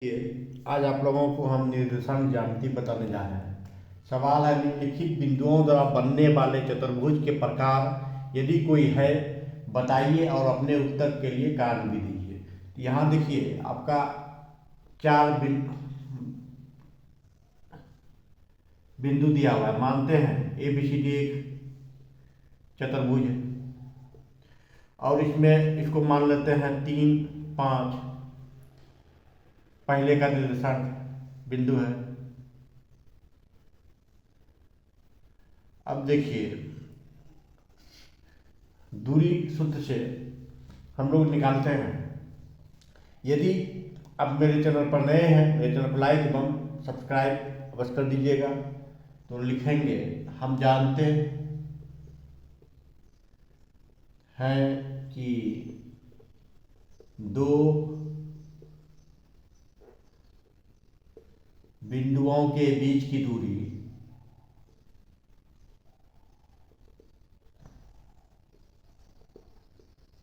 आज आप लोगों को हम निर्देशांक ज्यामिति बताने जा रहे हैं। सवाल है, निम्नलिखित बिंदुओं द्वारा बनने वाले चतुर्भुज के प्रकार यदि कोई है बताइए और अपने उत्तर के लिए कारण भी दीजिए। यहाँ देखिए आपका चार बिंदु दिया हुआ है। मानते हैं ए बी सी डी एक चतुर्भुज है और इसमें इसको मान लेते हैं 3, 5 पहले का निर्देशांक बिंदु है। अब देखिए दूरी सूत्र से हम लोग निकालते हैं। यदि आप मेरे चैनल पर नए हैं, मेरे चैनल पर लाइक एवं सब्सक्राइब अवश्य कर दीजिएगा। तो लिखेंगे हम जानते हैं कि दो बिंदुओं के बीच की दूरी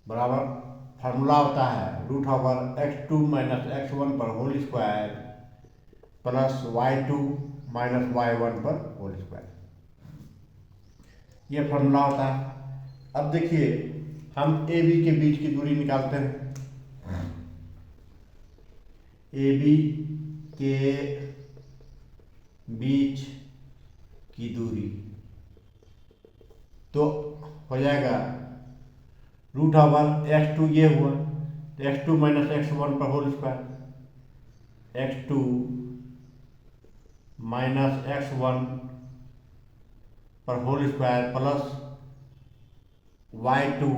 बराबर फार्मूला होता है √x2 - x1 पर whole square plus y2 - y1 पर होल स्क्वायर। ये फार्मूला होता है। अब देखिए हम ए बी के बीच की दूरी निकालते हैं। ए बी के बीच की दूरी तो हो जाएगा √x2 ये हुआ तो x2 - x1 पर होल स्क्वायर, x2 - x1 पर होल स्क्वायर प्लस y2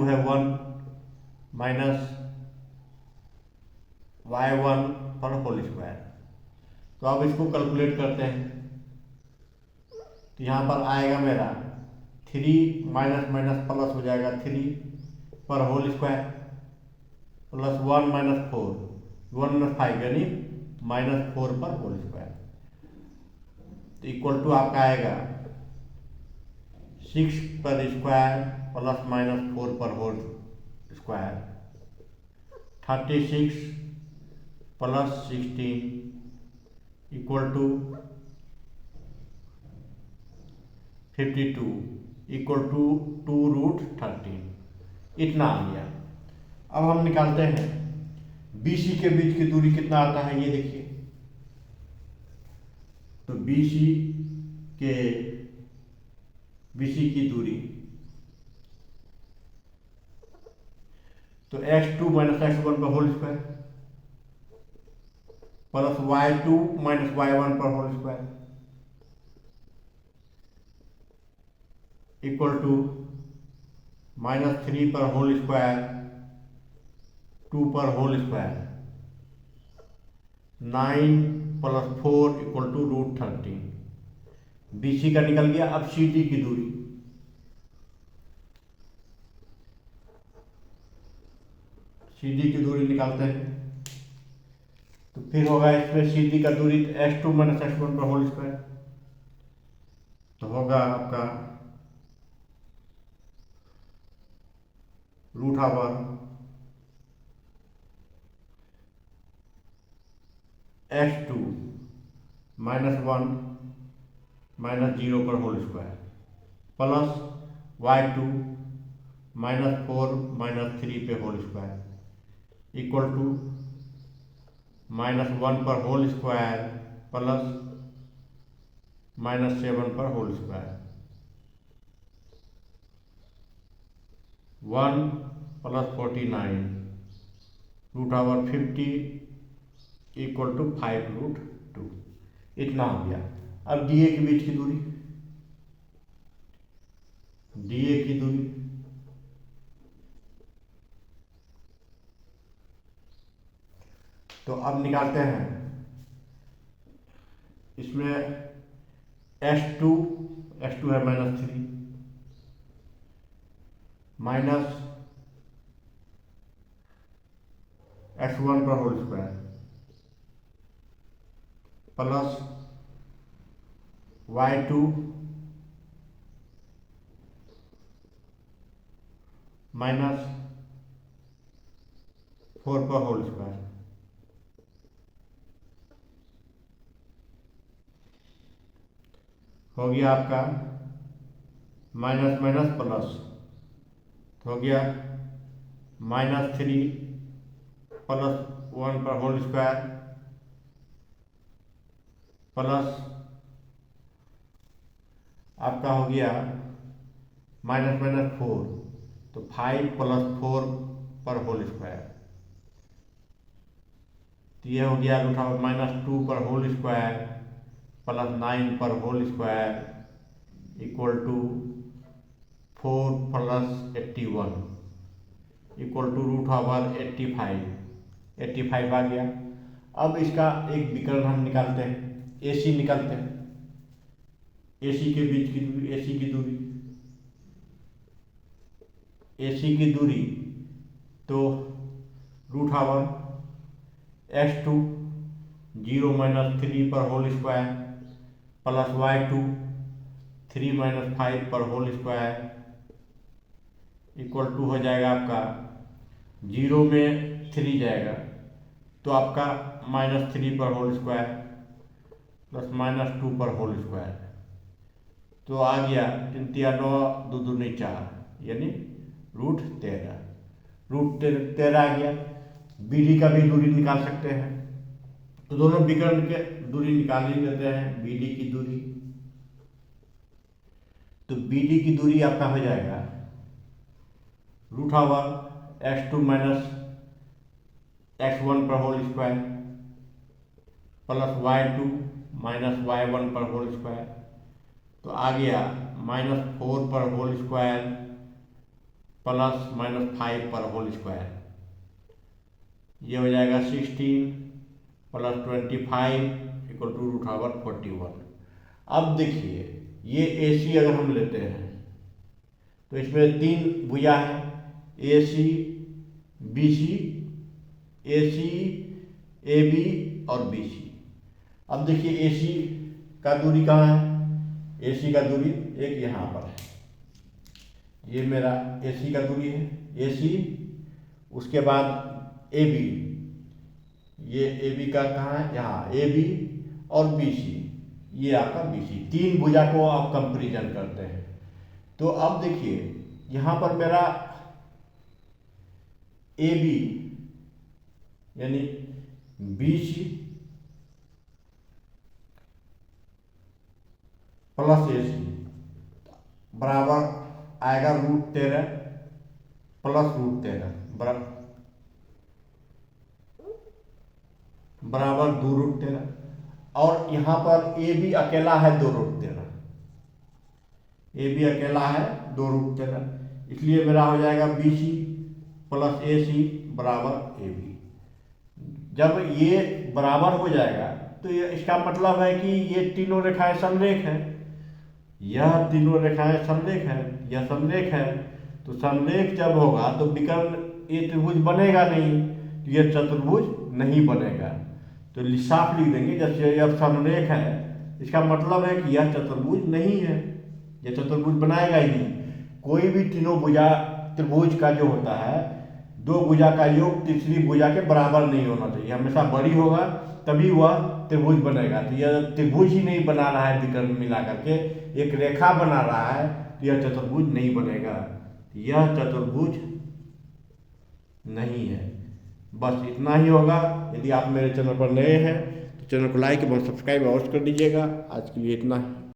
है 1 माइनस y1 पर होल स्क्वायर। तो अब इसको कैलकुलेट करते हैं। तो यहाँ पर आएगा मेरा 3 माइनस माइनस प्लस हो जाएगा 3 पर होल स्क्वायर प्लस 1 - 4 1 - 5 यानी -4 पर होल स्क्वायर। तो इक्वल टू आपका आएगा 6 पर स्क्वायर प्लस -4 पर whole square 36 plus 16 equal to 52 equal to 2√13। इतना आ गया। अब हम निकालते हैं BC के बीच की दूरी कितना आता है ये देखिए। तो BC की दूरी तो x2 - x1 पर whole square plus y2 - y1 पर होल स्क्वायर इक्वल टू -3 पर होल स्क्वायर 2 पर whole square 9 + 4 equal to √13। BC का निकल गया। अब CD की दूरी निकालते हैं। तो फिर होगा इसमें CD का दूरी x2 - x1 पर होल स्क्वायर तो होगा आपका √x2 - 1 - 0 पर होल स्क्वायर प्लस y2 -4 - 3 पे होल स्क्वायर इक्वल टू -1 पर होल स्क्वायर प्लस -7 पर होल स्क्वायर 1 + 49 √50 इक्वल टू 5√2। इतना हो गया। अब DA के बीच की दूरी तो अब निकालते हैं। इसमें x2 है -3 माइनस x1 पर होल स्क्वायर प्लस y2 - 4 पर होल स्क्वायर हो गया आपका माइनस माइनस प्लस, हो गया -3 + 1 पर होल स्क्वायर प्लस आपका हो गया -4, तो 5 + 4 पर होल स्क्वायर, तो ये हो गया -2 पर होल स्क्वायर प्लस 9 पर whole square equal to 4 + 81 equal to √85 आ गया। अब इसका एक विकर्ण हम निकालते हैं, AC निकालते हैं, AC के बीच की दूरी, AC की दूरी तो √x2 0 - 3 पर होल स्क्वायर प्लस y2 3 - 5 पर होल स्क्वायर इक्वल टू हो जाएगा आपका 0 में 3 जाएगा तो आपका -3 पर होल स्क्वायर प्लस -2 पर होल स्क्वायर, तो आ गया 3 × 9 2 दूनी 4 यानी √13 आ गया। BD का भी दूरी निकाल सकते हैं, तो दोनों विकर्ण के दूरी निकाल ही लेते हैं। BD की दूरी, तो BD की दूरी आपका हो जाएगा √x2 - x1 पर whole square plus y2 - y1 पर होल स्क्वायर, तो आ गया -4 पर होल स्क्वायर प्लस -5 पर होल स्क्वायर, ये हो जाएगा 16 + 25 इक्वल टू √41। अब देखिए ये AC अगर हम लेते हैं तो इसमें 3 भुजा है, AC BC, AC AB और BC। अब देखिए AC का दूरी कहाँ है, AC का दूरी एक यहाँ पर है, ये मेरा AC का दूरी है, AC, उसके बाद AB, ये AB का कहाँ है, यहाँ AB और BC, ये आपका BC, 3 भुजा को आप कंपेरिजन करते हैं। तो अब देखिए यहाँ पर मेरा AB यानी BC प्लस AC बराबर आएगा √13 प्लस √13 बराबर 2√13, और यहाँ पर AB अकेला है 2√13, AB अकेला है 2√13, इसलिए मेरा हो जाएगा BC प्लस AC बराबर AB। जब ये बराबर हो जाएगा तो ये इसका मतलब है कि ये तीनों रेखाएं समरेख हैं, यह तीनों रेखाएं समरेख हैं, यह समरेख है, तो समरेख जब होगा तो विकर्ण ये त्रिभुज बनेगा नहीं, तो यह चतुर्भुज नहीं बनेगा। तो साफ लिख देंगे, जैसे यह समरेख है इसका मतलब है कि यह चतुर्भुज नहीं है, यह चतुर्भुज बनाएगा ही नहीं। कोई भी तीनों भुजा त्रिभुज का जो होता है, 2 भुजा का योग तीसरी भुजा के बराबर नहीं होना चाहिए, हमेशा बड़ी होगा तभी वह त्रिभुज बनेगा। तो यह त्रिभुज ही नहीं बना रहा है, विकर्ण मिला करके एक रेखा बना रहा है, तो यह चतुर्भुज नहीं बनेगा, यह चतुर्भुज नहीं है। बस इतना ही होगा। यदि आप मेरे चैनल पर नए हैं तो चैनल को लाइक एवं सब्सक्राइब अवश्य कर दीजिएगा। आज के लिए इतना है।